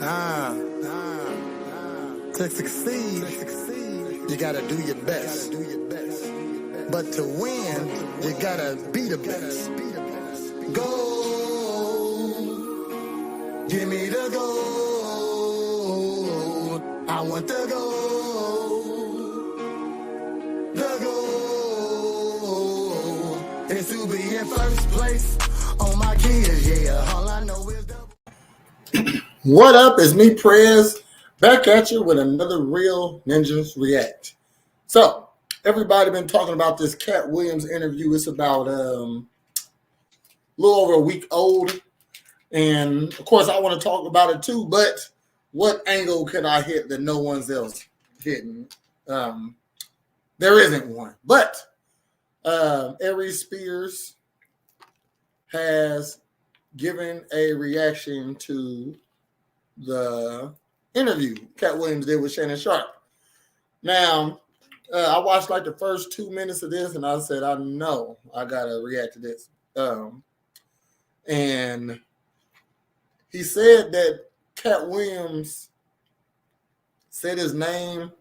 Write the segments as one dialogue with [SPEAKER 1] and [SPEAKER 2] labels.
[SPEAKER 1] To succeed, you gotta do your best. But to win, you gotta be the best. Go, give me the goal. I want the goal. The goal is to be in first place on my kids. Yeah, all I know is the. What up? It's me, Prez, back at you with another Real Ninjas React. So, everybody been talking about this Katt Williams interview. It's about a little over a week old. And, of course, I want to talk about it too. But what angle can I hit that no one's else hitting? There isn't one. But Aries Spears has given a reaction to the interview Katt Williams did with Shannon Sharpe. Now, I watched like the first 2 minutes of this, and I said, I know I gotta react to this. And he said that Katt Williams said his name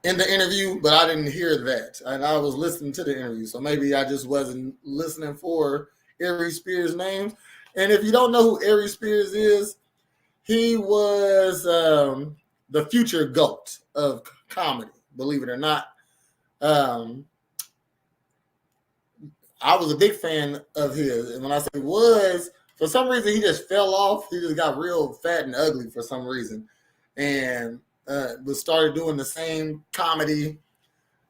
[SPEAKER 1] in the interview, but I didn't hear that. And I was listening to the interview, so maybe I just wasn't listening for Aries Spears' name. And if you don't know who Aries Spears is, he was the future GOAT of comedy, believe it or not. I was a big fan of his. And when I say was, for some reason, he just fell off. He just got real fat and ugly for some reason. And started doing the same comedy.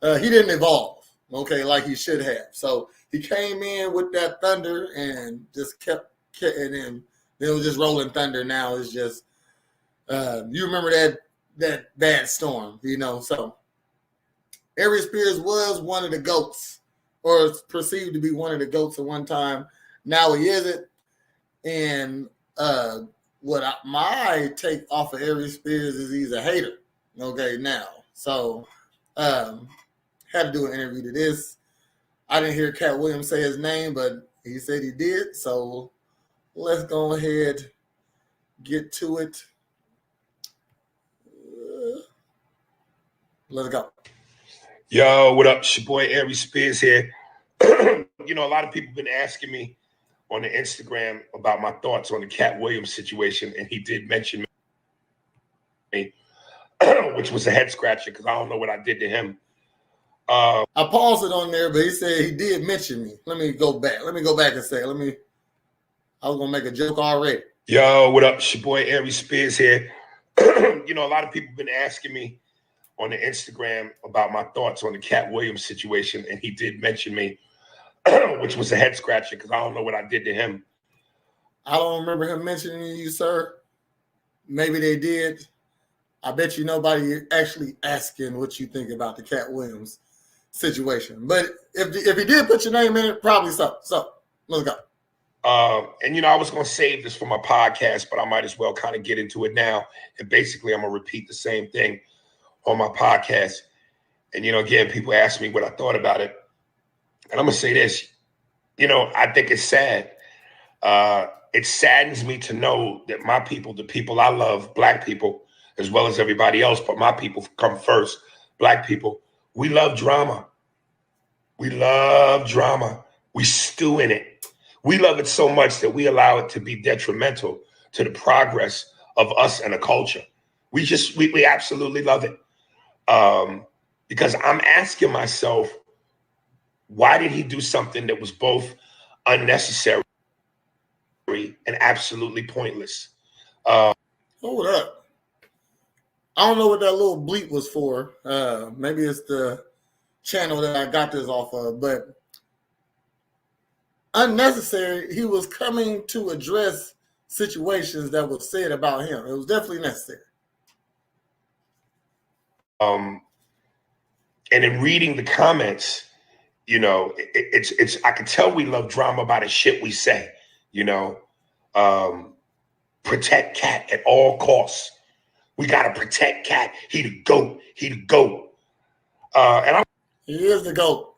[SPEAKER 1] He didn't evolve, okay, like he should have. So he came in with that thunder and just kept and then it was just rolling thunder. Now it's just you remember that bad storm, you know. So Aries Spears was one of the GOATs, or perceived to be one of the GOATs at one time. Now he isn't. And my take off of Aries Spears is he's a hater. Okay, now. So had to do an interview to this. I didn't hear Katt Williams say his name, but he said he did. So let's go ahead, get to it. Let's go.
[SPEAKER 2] Yo, what up? It's your boy Aries Spears here. You know, a lot of people have been asking me on the Instagram about my thoughts on the Katt Williams situation, and he did mention me, which was a head scratcher because I don't know what I did to him.
[SPEAKER 1] I paused it on there, but he said he did mention me. Let me go back and say, I was gonna make a joke already.
[SPEAKER 2] Yo, what up? It's your boy Aries Spears here. You know, a lot of people have been asking me on the Instagram about my thoughts on the Katt Williams situation, and he did mention me, which was a head scratcher because I don't know what I did to him.
[SPEAKER 1] I don't remember him mentioning you, sir. Maybe they did. I bet you nobody actually asking what you think about the Katt Williams situation. But if he did put your name in it, probably so. So let's go.
[SPEAKER 2] And, you know, I was going to save this for my podcast, but I might as well kind of get into it now. And basically, I'm going to repeat the same thing on my podcast. And, you know, again, people ask me what I thought about it. And I'm going to say this, you know, I think it's sad. It saddens me to know that my people, the people I love, Black people, as well as everybody else, but my people come first, Black people, we love drama. We love drama. We stew in it. We love it so much that we allow it to be detrimental to the progress of us and a culture. We absolutely love it. Because I'm asking myself, why did he do something that was both unnecessary and absolutely pointless?
[SPEAKER 1] Hold up. I don't know what that little bleep was for. Maybe it's the channel that I got this off of, but unnecessary. He was coming to address situations that was said about him. It was definitely necessary.
[SPEAKER 2] And in reading the comments, you know, it's I can tell we love drama by the shit we say, you know. Protect Katt at all costs. We gotta protect Katt. He the GOAT. He the GOAT.
[SPEAKER 1] He is the GOAT.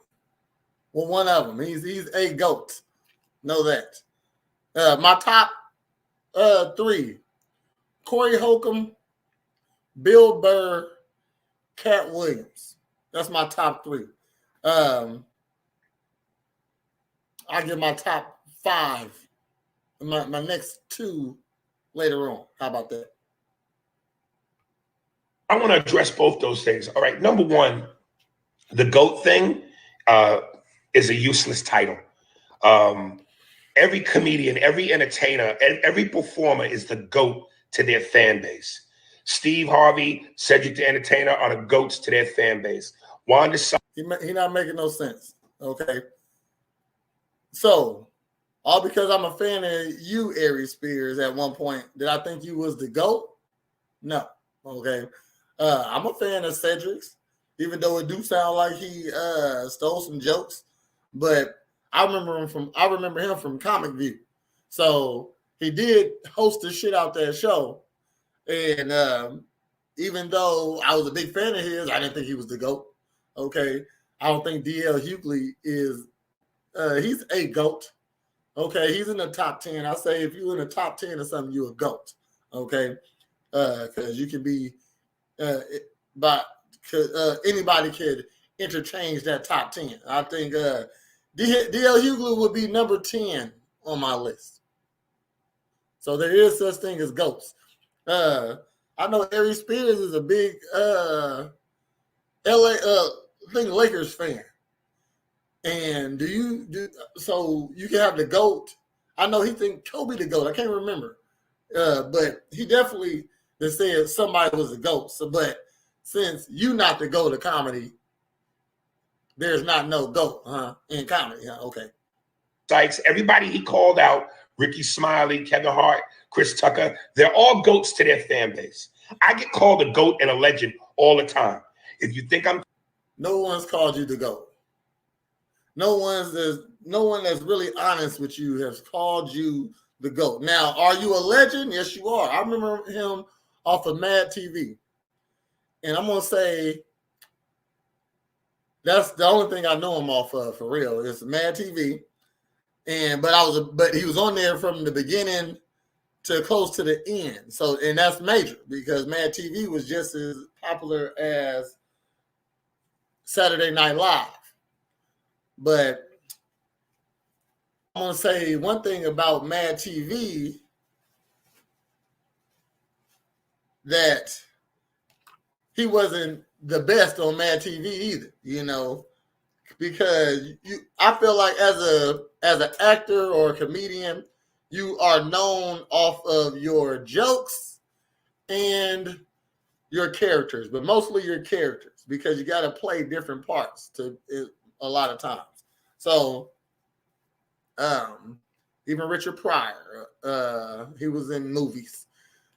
[SPEAKER 1] Well, one of them. He's a GOAT. Know that. My top three Corey Holcomb, Bill Burr, Katt Williams. That's my top 3. I give my top 5. My next 2 later on. How about that?
[SPEAKER 2] I want to address both those things. All right. Number one, the GOAT thing is a useless title. Every comedian, every entertainer, every performer is the GOAT to their fan base. Steve Harvey, Cedric the Entertainer are the GOATs to their fan base. Wanda
[SPEAKER 1] He not making no sense. Okay. So, all because I'm a fan of you, Aries Spears, at one point, did I think you was the GOAT? No. Okay. I'm a fan of Cedric's, even though it do sound like he stole some jokes. But I remember him from Comic View. So he did host the shit out that show. And even though I was a big fan of his, I didn't think he was the GOAT. Okay. I don't think DL Hughley is he's a GOAT. Okay, he's in the top 10. I say if you're in the top 10 or something, you're a GOAT. Okay. Because you can be anybody could interchange that top 10. I think DL Hughley would be number 10 on my list. So there is such thing as GOATs. I know Aries Spears is a big Lakers fan. And so you can have the GOAT. I know he think Kobe the GOAT. I can't remember. But he definitely said somebody was the GOAT. So, but since you not the GOAT of comedy, there's not no GOAT, in comedy. Okay.
[SPEAKER 2] Sykes, everybody he called out, Ricky Smiley, Kevin Hart, Chris Tucker, they're all GOATs to their fan base. I get called a GOAT and a legend all the time. If you think
[SPEAKER 1] no one's called you the GOAT. No one that's really honest with you has called you the GOAT. Now, are you a legend? Yes, you are. I remember him off of Mad TV. And I'm going to say that's the only thing I know him off of for real. It's Mad TV. But he was on there from the beginning to close to the end. So, and that's major because Mad TV was just as popular as Saturday Night Live. But I'm going to say one thing about Mad TV that he wasn't the best on Mad TV either, because I feel like as an actor or a comedian, you are known off of your jokes and your characters, but mostly your characters because you got to play different parts a lot of times. So even Richard Pryor, he was in movies.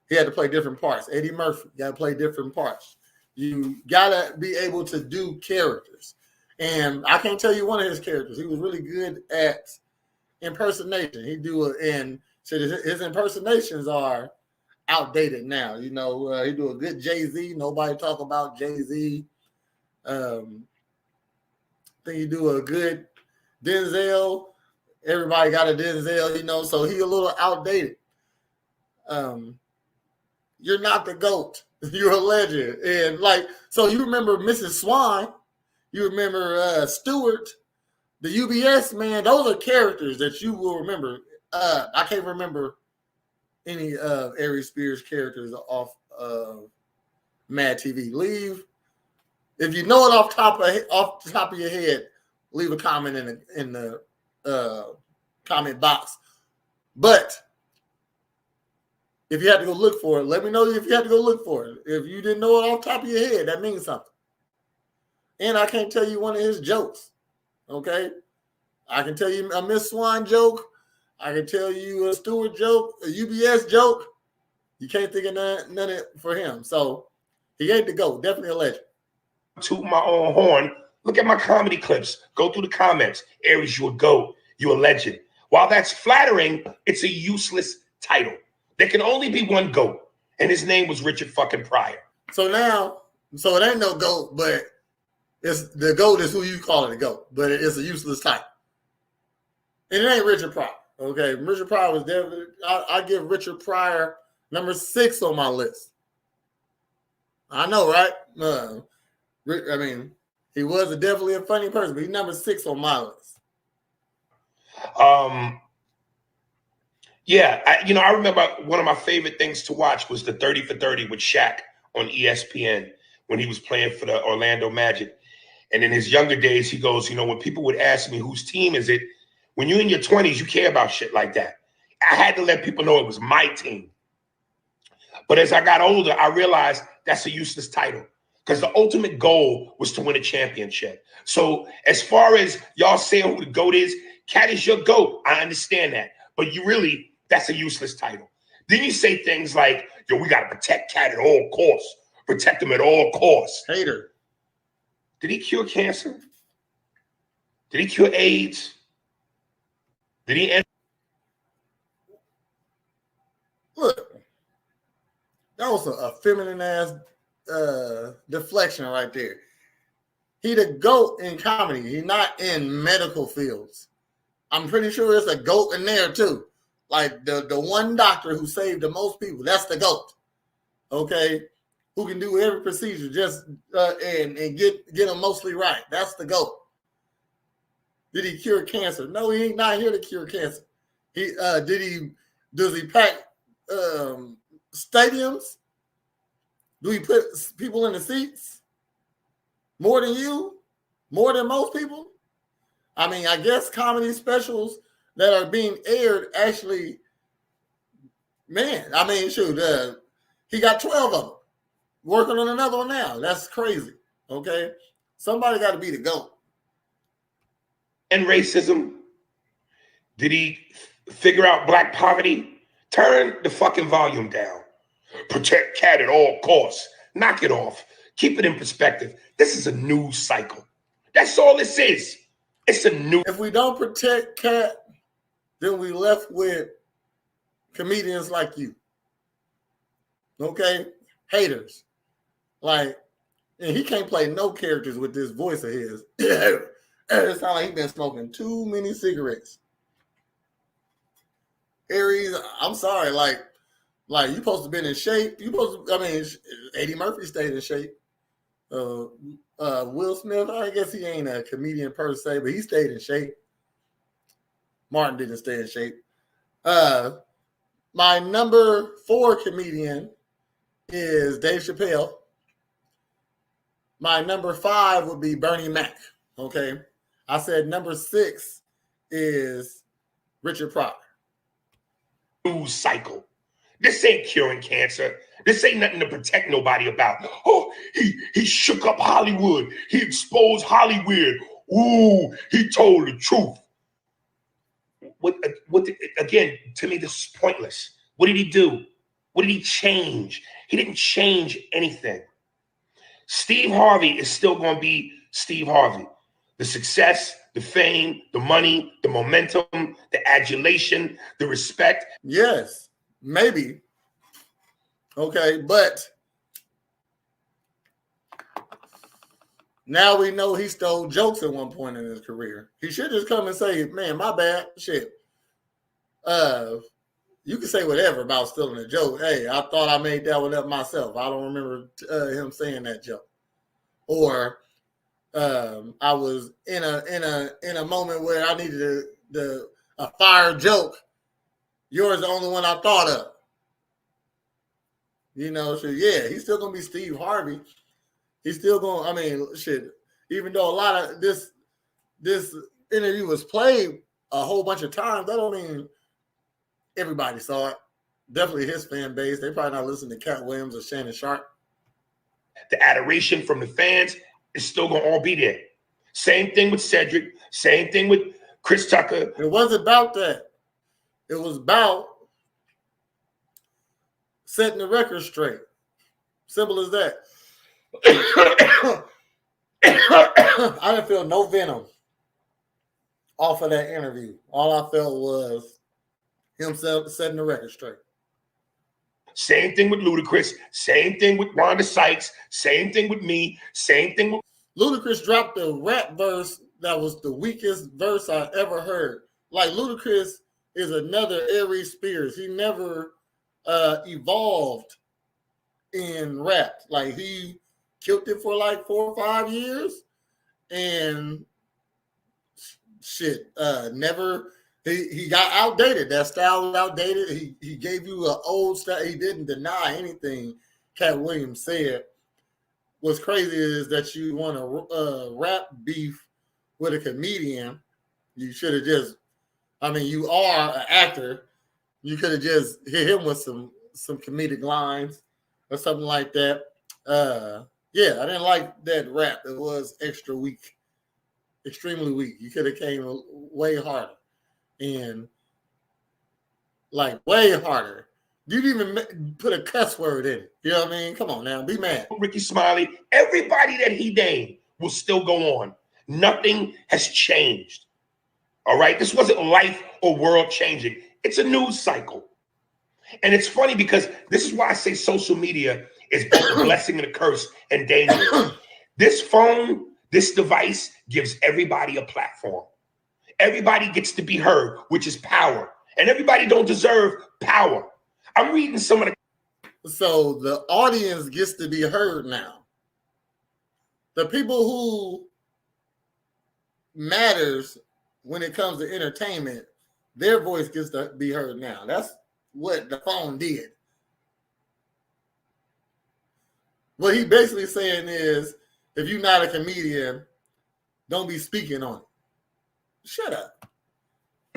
[SPEAKER 1] He had to play different parts. Eddie Murphy, got to play different parts. You got to be able to do characters. And I can't tell you one of his characters. He was really good at impersonation. And so his impersonations are outdated now. He do a good Jay-Z. Nobody talk about Jay-Z. I think he do a good Denzel. Everybody got a Denzel, so he a little outdated. You're not the GOAT. You're a legend. And so you remember Mrs. Swan. You remember Stewart, the UBS man. Those are characters that you will remember. I can't remember any of Aries Spears characters off of Mad TV. If you know it off the top of your head, leave a comment in the comment box. But if you had to go look for it, let me know if you had to go look for it. If you didn't know it off the top of your head, that means something. And I can't tell you one of his jokes. Okay? I can tell you a Miss Swan joke. I can tell you a Stewart joke, a UBS joke. You can't think of none for him. So he ain't the GOAT. Definitely a legend.
[SPEAKER 2] To my own horn, look at my comedy clips. Go through the comments. Aries, you a GOAT. You a legend. While that's flattering, it's a useless title. There can only be one GOAT, and his name was Richard fucking Pryor. So it ain't no GOAT, but it's the GOAT is who you call it a GOAT, but it's a useless title. And it ain't Richard Pryor. Okay, Richard Pryor was definitely. I give Richard Pryor
[SPEAKER 1] Number 6 on my list. I know, right? I mean, he was definitely a funny person, but he's number 6 on my list.
[SPEAKER 2] Yeah, I remember one of my favorite things to watch was the 30 for 30 with Shaq on ESPN when he was playing for the Orlando Magic. And in his younger days, he goes, when people would ask me whose team is it, when you're in your 20s, you care about shit like that. I had to let people know it was my team. But as I got older, I realized that's a useless title because the ultimate goal was to win a championship. So as far as y'all saying who the GOAT is, Katt is your GOAT. I understand that. But that's a useless title. Then you say things like, we got to protect Katt at all costs. Protect him at all costs.
[SPEAKER 1] Hater.
[SPEAKER 2] Did he cure cancer? Did he cure AIDS? Did he end?
[SPEAKER 1] Look, that was a feminine ass deflection right there. He the GOAT in comedy. He's not in medical fields. I'm pretty sure there's a GOAT in there too. Like the one doctor who saved the most people. That's the GOAT. Okay, who can do every procedure just and get them mostly right. That's the GOAT. Did he cure cancer? No, he ain't not here to cure cancer. Does he pack stadiums? Do he put people in the seats? More than you? More than most people? I mean, I guess comedy specials that are being aired actually, man, I mean, shoot, he got 12 of them. Working on another one now. That's crazy. Okay? Somebody got to be the GOAT.
[SPEAKER 2] And racism? Did he figure out black poverty? Turn the fucking volume down. Protect Katt at all costs. Knock it off. Keep it in perspective. This is a news cycle. That's all this is. It's a new.
[SPEAKER 1] If we don't protect Katt, then we left with comedians like you. Okay? Haters. Like, and he can't play no characters with this voice of his. It sounds like he's been smoking too many cigarettes. Aries, I'm sorry, like you supposed to been in shape. Eddie Murphy stayed in shape. Will Smith, I guess he ain't a comedian per se, but he stayed in shape. Martin didn't stay in shape. My number 4 comedian is Dave Chappelle. My number 5 would be Bernie Mac. Okay. I said number 6 is Richard Pryor.
[SPEAKER 2] News cycle. This ain't curing cancer. This ain't nothing to protect nobody about. Oh, he shook up Hollywood. He exposed Hollywood. Ooh, he told the truth. Again, to me, this is pointless. What did he do? What did he change? He didn't change anything. Steve Harvey is still going to be Steve Harvey. The success, the fame, the money, the momentum, the adulation, the respect.
[SPEAKER 1] Yes, maybe. Okay, but now we know he stole jokes at one point in his career. He should just come and say, man, my bad. Shit. You can say whatever about stealing a joke. Hey, I thought I made that one up myself. I don't remember him saying that joke. Or I was in a moment where I needed a fire joke. Yours the only one I thought of. So yeah, he's still gonna be Steve Harvey. He's still going. Shit. Even though a lot of this interview was played a whole bunch of times, that don't mean everybody saw it. Definitely his fan base. They probably not listening to Katt Williams or Shannon Sharp.
[SPEAKER 2] The adoration from the fans is still going to all be there. Same thing with Cedric. Same thing with Chris Tucker.
[SPEAKER 1] It wasn't about that. It was about setting the record straight. Simple as that. I didn't feel no venom off of that interview. All I felt was him setting the record straight.
[SPEAKER 2] Same thing with Ludacris. Same thing with Wanda Sykes. Same thing with me. Same thing with
[SPEAKER 1] Ludacris dropped a rap verse that was the weakest verse I ever heard. Like Ludacris is another Aries Spears. He never evolved in rap. Like he killed it for like 4 or 5 years, and shit, never. He got outdated. That style was outdated. He gave you an old style. He didn't deny anything Katt Williams said. What's crazy is that you want to rap beef with a comedian. You should have just. I mean, you are an actor. You could have just hit him with some comedic lines or something like that. Yeah, I didn't like that rap. It was extra weak, extremely weak. You could have came way harder and like way harder. You didn't even put a cuss word in it. You know what I mean? Come on now, be mad.
[SPEAKER 2] Ricky Smiley, everybody that he named will still go on. Nothing has changed. All right, this wasn't life or world changing. It's a news cycle. And it's funny because this is why I say social media is both a blessing and a curse and dangerous. This phone, this device gives everybody a platform. Everybody gets to be heard, which is power. And everybody don't deserve power. I'm reading some of the...
[SPEAKER 1] So the audience gets to be heard now. The people who matters when it comes to entertainment, their voice gets to be heard now. That's what the phone did. What he basically saying is, if you're not a comedian, don't be speaking on it. Shut up.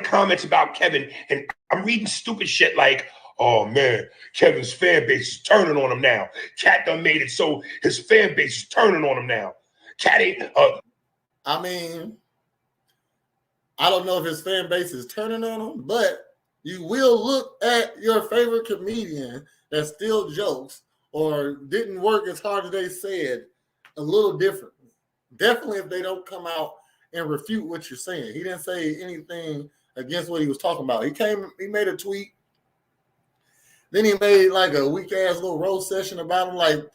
[SPEAKER 2] Comments about Kevin, and I'm reading stupid shit like, oh man, Kevin's fan base is turning on him now. Katt done made it so his fan base is turning on him now. Katt ain't...
[SPEAKER 1] I mean, I don't know if his fan base is turning on him, but you will look at your favorite comedian that still jokes or didn't work as hard as they said a little differently. Definitely if they don't come out and refute what you're saying. He didn't say anything against what he was talking about. He made a tweet. Then he made like a weak ass little roast session about him. Like,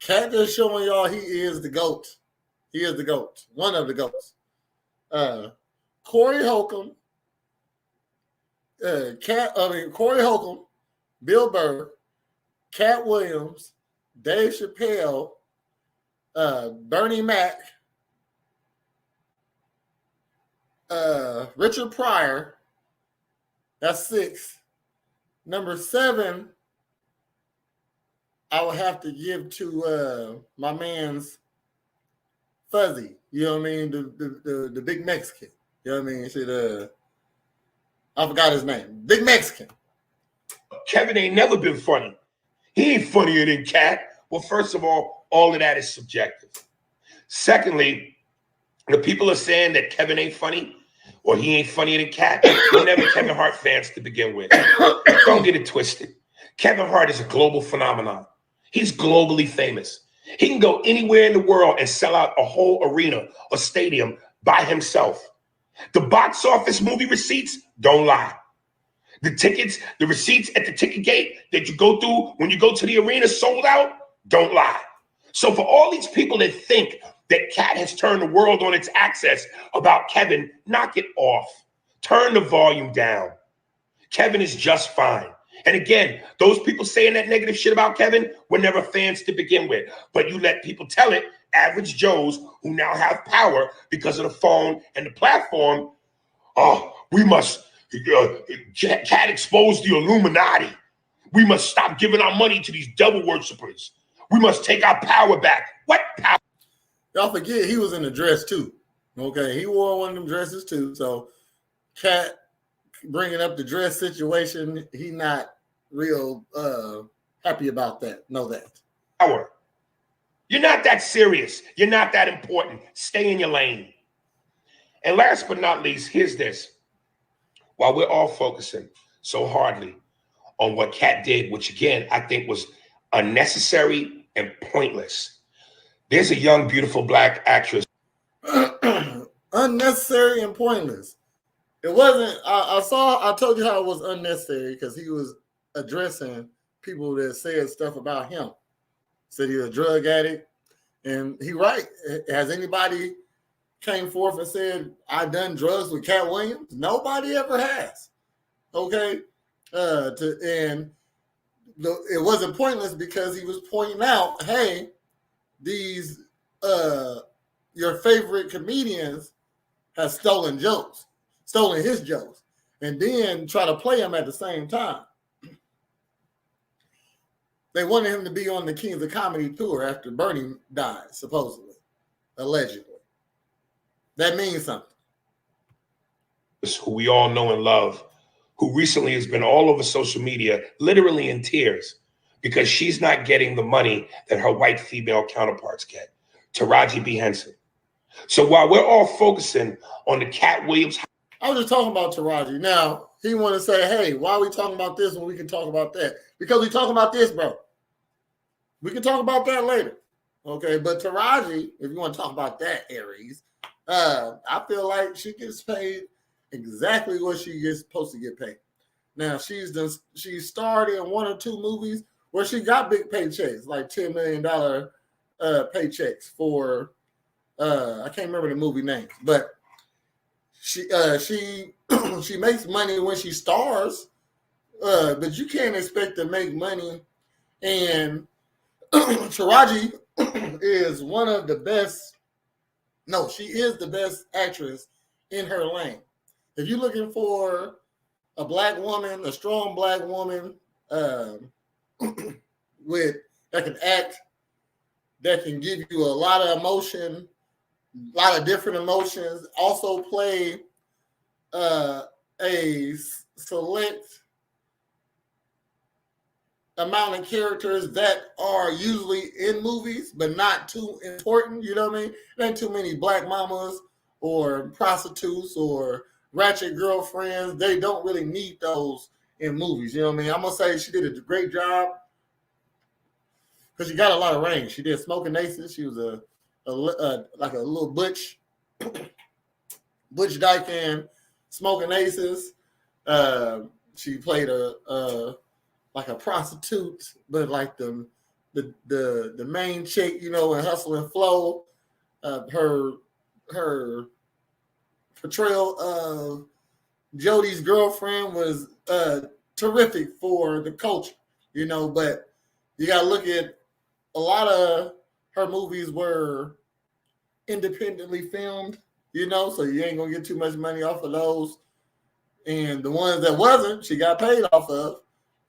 [SPEAKER 1] Katt just showing y'all he is the GOAT. He is the GOAT. One of the GOATs. Corey Holcomb, Corey Holcomb, Bill Burr, Katt Williams, Dave Chappelle, Bernie Mac, Richard Pryor. That's 6. Number 7, I would have to give to my man's Fuzzy. You know what I mean? The big Mexican. You know what I mean? I forgot his name. Big Mexican.
[SPEAKER 2] Kevin ain't never been funny. He ain't funnier than Katt. Well, first of all of that is subjective. Secondly, the people are saying that Kevin ain't funny or he ain't funnier than Katt. We're never Kevin Hart fans to begin with. Don't get it twisted. Kevin Hart is a global phenomenon. He's globally famous. He can go anywhere in the world and sell out a whole arena or stadium by himself. The box office movie receipts don't lie. The tickets, the receipts at the ticket gate that you go through when you go to the arena sold out, don't lie. So for all these people that think that Katt has turned the world on its axis about Kevin, knock it off. Turn the volume down. Kevin is just fine. And again, those people saying that negative shit about Kevin were never fans to begin with. But you let people tell it, average Joes who now have power because of the phone and the platform. Oh, we must, Katt exposed the Illuminati. We must stop giving our money to these devil worshippers. We must take our power back. What power?
[SPEAKER 1] Y'all forget he was in a dress too. Okay, he wore one of them dresses too. So Katt bringing up the dress situation, he not real happy about that. Know that.
[SPEAKER 2] Power. You're not that serious. You're not that important. Stay in your lane. And last but not least, here's this. While we're all focusing so hardly on what Katt did, which again, I think was unnecessary and pointless. There's a young, beautiful black actress.
[SPEAKER 1] Unnecessary and pointless. It wasn't, I told you how it was unnecessary because he was addressing people that said stuff about him. Said he was a drug addict. And he right. Has anybody came forth and said, I done drugs with Katt Williams? Nobody ever has. Okay? And it wasn't pointless because he was pointing out, hey, these your favorite comedians have stolen his jokes, and then try to play him at the same time. They wanted him to be on the Kings of Comedy tour after Bernie died, supposedly, allegedly. That means something.
[SPEAKER 2] Who we all know and love, who recently has been all over social media, literally in tears, because she's not getting the money that her white female counterparts get. Taraji B. Henson. So while we're all focusing on the Katt Williams,
[SPEAKER 1] I was just talking about Taraji. Now, he want to say, hey, why are we talking about this when we can talk about that? Because we talking about this, bro. We can talk about that later. Okay, but Taraji, if you want to talk about that, Aries, I feel like she gets paid exactly what she is supposed to get paid. Now, she starred in one or two movies where she got big paychecks, like $10 million paychecks for, I can't remember the movie names, but she she makes money when she stars, but you can't expect to make money. And Taraji is one of the best. No, she is the best actress in her lane. If you're looking for a black woman, a strong black woman, with that can act, that can give you a lot of emotion, a lot of different emotions, also play a select amount of characters that are usually in movies, but not too important. You know what I mean? There ain't too many black mamas or prostitutes or ratchet girlfriends. They don't really need those in movies. You know what I mean? I'm gonna say she did a great job because she got a lot of range. She did Smoking Aces. She was a like a little Butch Dyke in Smoking Aces. She played a like a prostitute, but like the main chick, you know, in Hustle and Flow. Her portrayal of Jodie's girlfriend was terrific for the culture, you know. But you got to look at a lot of her movies were independently filmed, you know, so you ain't gonna get too much money off of those. And the ones that wasn't, she got paid off of.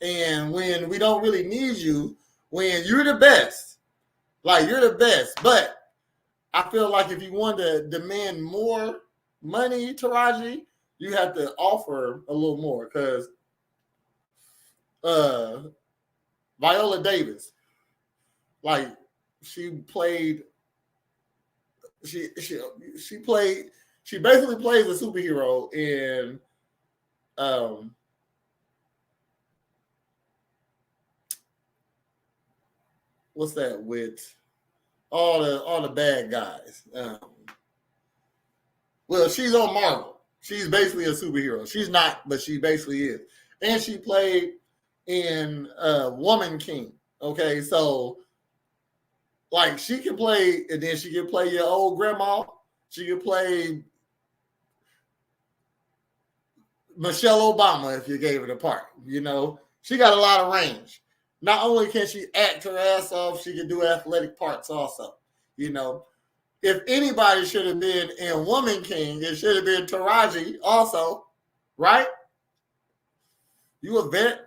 [SPEAKER 1] And when we don't really need you, when you're the best, like you're the best. But I feel like if you want to demand more money, Taraji, you have to offer a little more. Because Viola Davis, like she basically plays a superhero in what's that with all the bad guys? Well, she's on Marvel. She's basically a superhero. She's not, but she basically is. And she played in Woman King. Okay, so like she can play, and then she can play your old grandma. She can play Michelle Obama if you gave her the part. You know, she got a lot of range. Not only can she act her ass off, she can do athletic parts also. You know, if anybody should have been in Woman King, it should have been Taraji also, right? You a vet.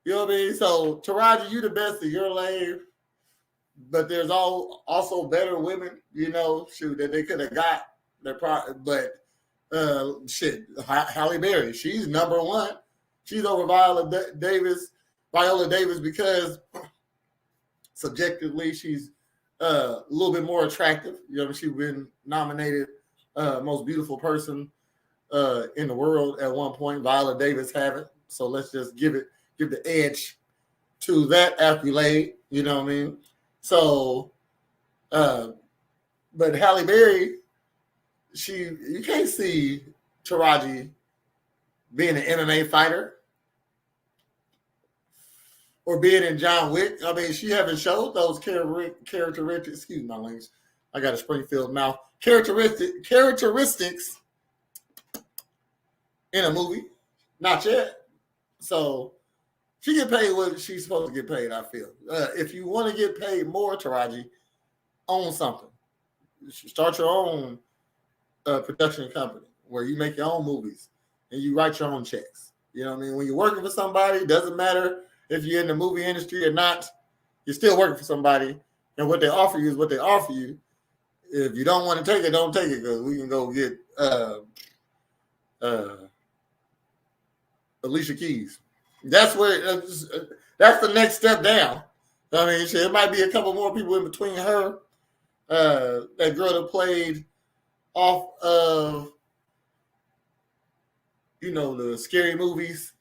[SPEAKER 1] You know what I mean? So Taraji, you the best of your lane. But there's also better women, you know, shoot, that they could have got. But Halle Berry, she's number one. She's over Viola Davis because subjectively she's a little bit more attractive. You know, she's been nominated most beautiful person in the world at one point. Viola Davis haven't, so let's just give the edge to that accolade. You know what I mean? So, but Halle Berry, you can't see Taraji being an MMA fighter or being in John Wick. I mean, she haven't showed those characteristics. Excuse my language. I got a Springfield mouth. Characteristics in a movie, not yet. So She get paid what she's supposed to get paid, I feel. If you want to get paid more, Taraji, own something. Start your own production company where you make your own movies and you write your own checks. You know what I mean? When you're working for somebody, it doesn't matter if you're in the movie industry or not. You're still working for somebody, and what they offer you is what they offer you. If you don't want to take it, don't take it, because we can go get Alicia Keys. That's where that's the next step down. I mean, it might be a couple more people in between her, that girl that played off of, the scary movies,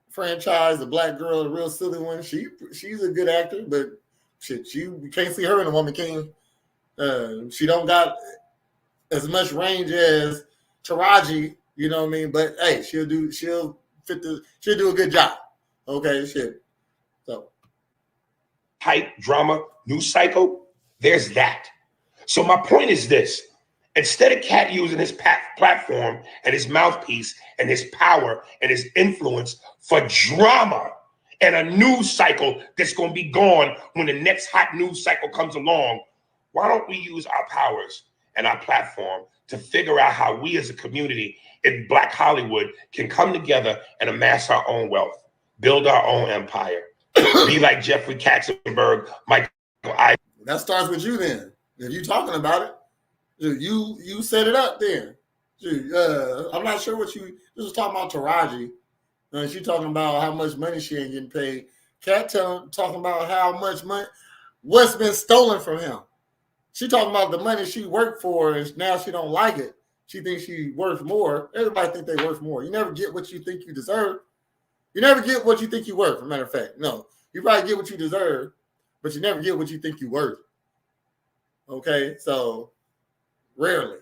[SPEAKER 1] franchise, the black girl, the real silly one. She's a good actor, but shit, you can't see her in a Woman King. She don't got as much range as Taraji, you know what I mean? But hey, she'll do a good job. Okay, shit. So
[SPEAKER 2] hype, drama, news cycle, there's that. So my point is this. Instead of Katt using his platform and his mouthpiece and his power and his influence for drama and a news cycle that's going to be gone when the next hot news cycle comes along, why don't we use our powers and our platform to figure out how we as a community in Black Hollywood can come together and amass our own wealth, build our own empire, be like Jeffrey Katzenberg, Michael I.
[SPEAKER 1] That starts with you then. If you're talking about it, you set it up then. I'm not sure what this was talking about Taraji. She talking about how much money she ain't getting paid. Katt talking about how much money, what's been stolen from him. She talking about the money she worked for, and now she don't like it. She thinks she worth more. Everybody think they worth more. You never get what you think you deserve. You never get what you think you worth. As a matter of fact, no. You probably get what you deserve, but you never get what you think you worth. Okay, so rarely.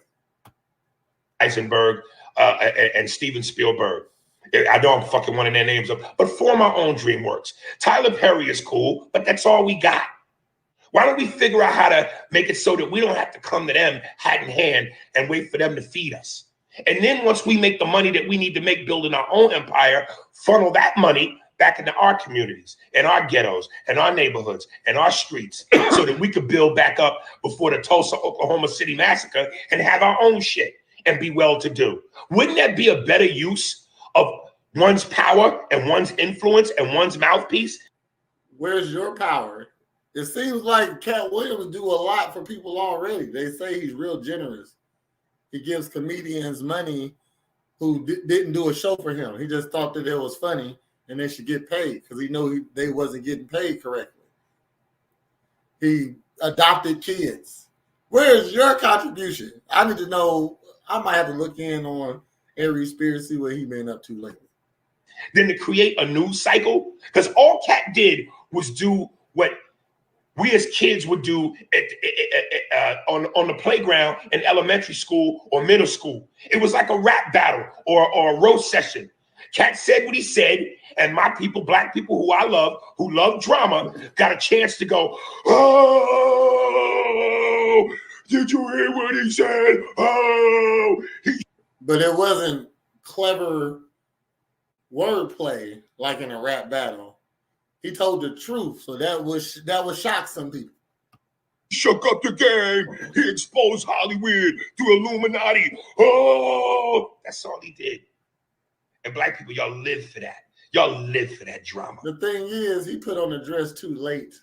[SPEAKER 2] Eisenberg and Steven Spielberg. I know I'm fucking one of their names up, but form our own DreamWorks. Tyler Perry is cool, but that's all we got. Why don't we figure out how to make it so that we don't have to come to them hat in hand and wait for them to feed us? And then once we make the money that we need to make building our own empire, funnel that money back into our communities and our ghettos and our neighborhoods and our streets so that we could build back up before the Tulsa, Oklahoma City massacre and have our own shit and be well-to-do. Wouldn't that be a better use of one's power and one's influence and one's mouthpiece?
[SPEAKER 1] Where's your power? It seems like Katt Williams do a lot for people already. They say he's real generous. He gives comedians money who didn't do a show for him. He just thought that it was funny and they should get paid because he knew they wasn't getting paid correctly. He adopted kids. Where's your contribution? I need to know. I might have to look in on Aries Spears, see what he been up to lately.
[SPEAKER 2] Then to create a news cycle, because all Katt did was do what we as kids would do on the playground in elementary school or middle school. It was like a rap battle or a roast session. Katt said what he said, and my people, Black people who I love, who love drama, got a chance to go, oh, did you hear what he said? Oh.
[SPEAKER 1] But it wasn't clever wordplay like in a rap battle. He told the truth, so that would shock some people.
[SPEAKER 2] Shook up the game. He exposed Hollywood to Illuminati. Oh, that's all he did. And Black people, y'all live for that. Y'all live for that drama.
[SPEAKER 1] The thing is, he put on the dress too late.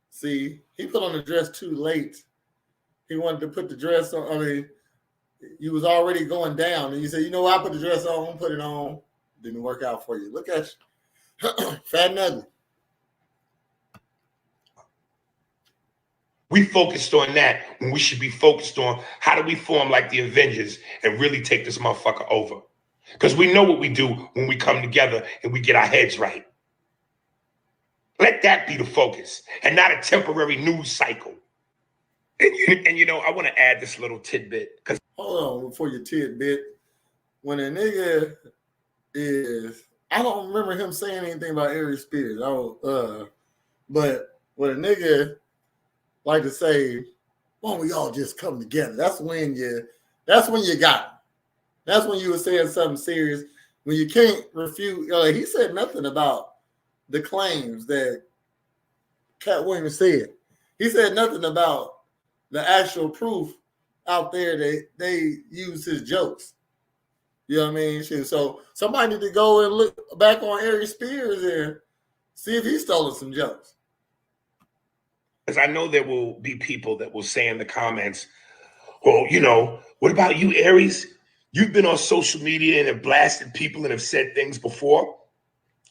[SPEAKER 1] See, he put on the dress too late. He wanted to put the dress on. I mean, you was already going down, and you said, you know what, I put the dress on, put it on. Didn't work out for you. Look at you. Fat and ugly.
[SPEAKER 2] We focused on that when we should be focused on how do we form like the Avengers and really take this motherfucker over. Because we know what we do when we come together and we get our heads right. Let that be the focus and not a temporary news cycle. And you know, I want to add this little tidbit.
[SPEAKER 1] Hold on before your tidbit. When a nigga is, I don't remember him saying anything about Aries Spears. But when a nigga like to say, why don't we all just come together? That's when you got it. That's when you were saying something serious. when you can't refute, he said nothing about the claims that Katt Williams said. He said nothing about the actual proof out there that they use his jokes. You know what I mean? So somebody need to go and look back on Aries Spears and see if he stolen some jokes.
[SPEAKER 2] Because I know there will be people that will say in the comments, well, what about you, Aries? You've been on social media and have blasted people and have said things before.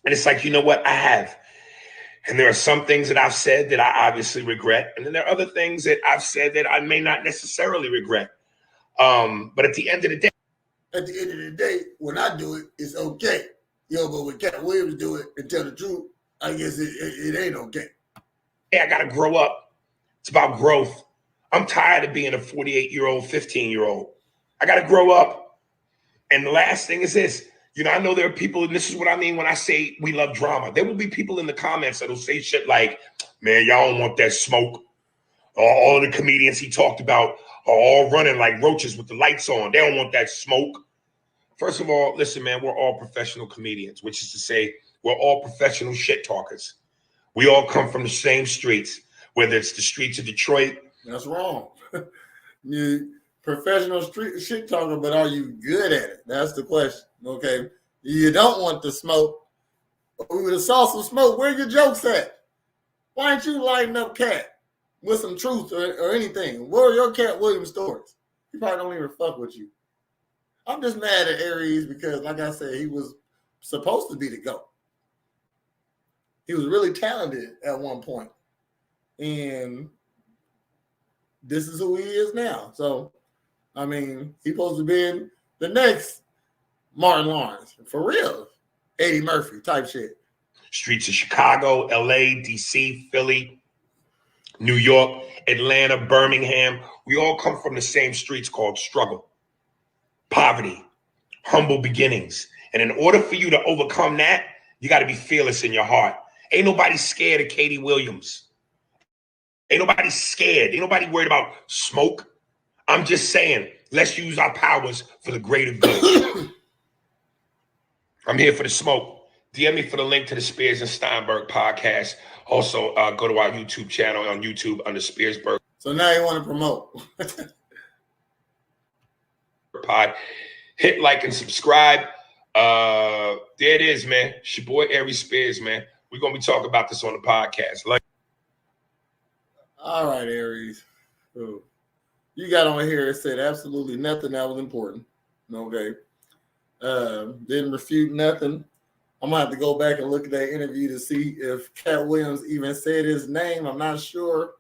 [SPEAKER 2] And it's like, you know what? I have. And there are some things that I've said that I obviously regret. And then there are other things that I've said that I may not necessarily regret. But at the end of the day,
[SPEAKER 1] when I do it, it's okay. But when Katt Williams do it and tell the truth, I guess it ain't okay.
[SPEAKER 2] I got to grow up. It's about growth. I'm tired of being a 48-year-old, 15-year-old. I got to grow up. And the last thing is this. I know there are people, and this is what I mean when I say we love drama. There will be people in the comments that'll say shit like, man, y'all don't want that smoke. All of the comedians he talked about are all running like roaches with the lights on. They don't want that smoke. First of all, listen, man, we're all professional comedians, which is to say we're all professional shit talkers. We all come from the same streets, whether it's the streets of Detroit.
[SPEAKER 1] That's wrong. You professional street shit talker, but are you good at it? That's the question. Okay. You don't want the smoke. We would have saw some smoke. Where your jokes at? Why ain't you lighting up Katt with some truth or anything? What are your Katt Williams stories? He probably don't even fuck with you. I'm just mad at Aries because, like I said, he was supposed to be the GOAT. He was really talented at one point. And this is who he is now. So, I mean, he's supposed to be in the next Martin Lawrence. For real. Eddie Murphy type shit.
[SPEAKER 2] Streets of Chicago, LA, DC, Philly, New York, Atlanta, Birmingham. We all come from the same streets called struggle, poverty, humble beginnings. And in order for you to overcome that, you got to be fearless in your heart. Ain't nobody scared of Katie Williams. Ain't nobody scared. Ain't nobody worried about smoke. I'm just saying, let's use our powers for the greater good. I'm here for the smoke. DM me for the link to the Spears and Steinberg podcast. Also, go to our YouTube channel on YouTube under Spearsburg.
[SPEAKER 1] So now you want to promote.
[SPEAKER 2] Pod. Hit like and subscribe. There it is, man. It's your boy, Aries Spears, man. We're going to be talking about this on the podcast.
[SPEAKER 1] All right, Aries. Ooh. You got on here and said absolutely nothing that was important. Okay. Didn't refute nothing. I'm going to have to go back and look at that interview to see if Katt Williams even said his name. I'm not sure.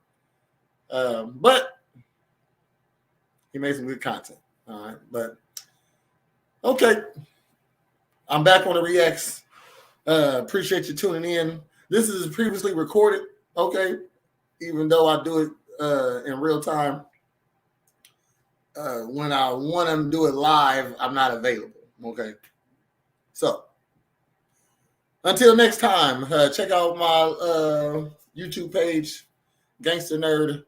[SPEAKER 1] But he made some good content. All right. But, okay. I'm back on the Reacts. Appreciate you tuning in. This is previously recorded. Okay. Even though I do it in real time. When I want to do it live, I'm not available. Okay. So, until next time, check out my YouTube page, Gangster Nerd,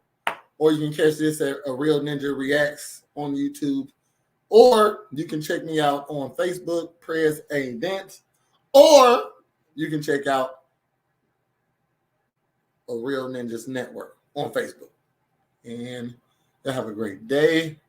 [SPEAKER 1] or you can catch this at A Real Ninja Reacts on YouTube, or you can check me out on Facebook, Prez A Dent, or you can check out A Real Ninjas Network on Facebook. And have a great day.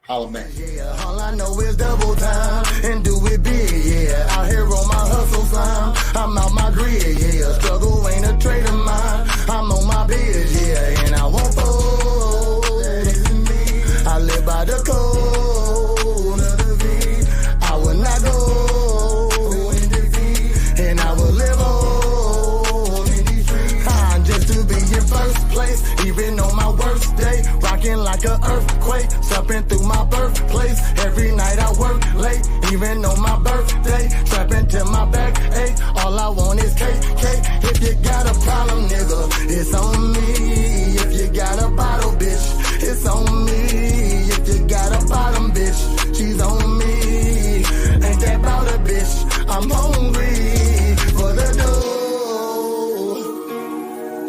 [SPEAKER 1] Holla back. Yeah, all I know is double time and do it big, yeah. Out here on my hustle slime, I'm out my grid, yeah. Struggle ain't a trait of mine, I'm on my bed, yeah. And I won't fold, that isn't me. I live by the code of the V. I will not go in defeat, and I will live on in these streets. Just to be in first place, even on my worst day. Rocking like an earthquake, stepping through my birthplace. Every night I work late, even on my birthday. Trapping till my back ache. All I want is cake. If you got a problem, nigga, it's on me. If you got a bottle, bitch, it's on me. If you got a bottom, bitch, she's on me. Ain't that about a bitch? I'm hungry for the dough.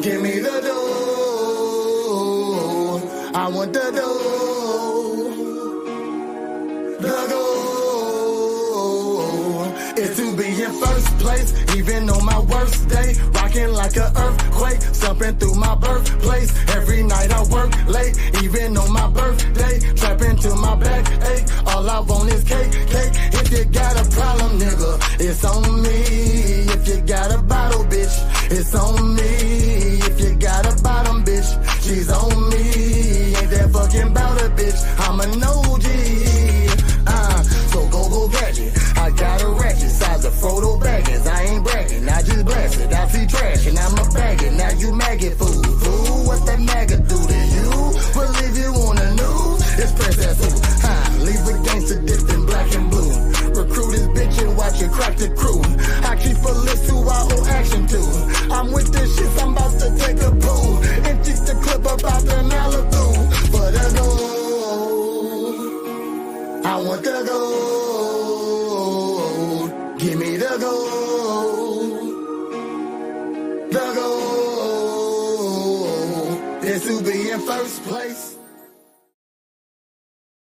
[SPEAKER 1] Give me the dough. I want the dough. in first place, even on my worst day. Rocking like an earthquake, stomping through my birthplace. Every night I work late, even on my birthday. Trapping till my back ache, all I want is cake. If you got a problem, nigga, it's on me. If you got a bottle, bitch, it's on me. If you got a bottom, bitch, she's on me. Ain't that fucking bout a bitch, I'm an OG. So go gadget, I got a ratchet, size of Frodo Baggins. I ain't bragging, I just blast it. I see trash and I'm a bag it. Now you maggot fool, what that maggot do to you? Believe you wanna know? It's Princess who, leave a gangster dipped in black and blue. Recruit this bitch and watch it crack the crew. I keep a list who I owe action to. I'm with this shit, I'm about to take a pool. And teach the clip about the Malibu. For the gold, I want the gold. Give me the gold. The gold. This will be in first place.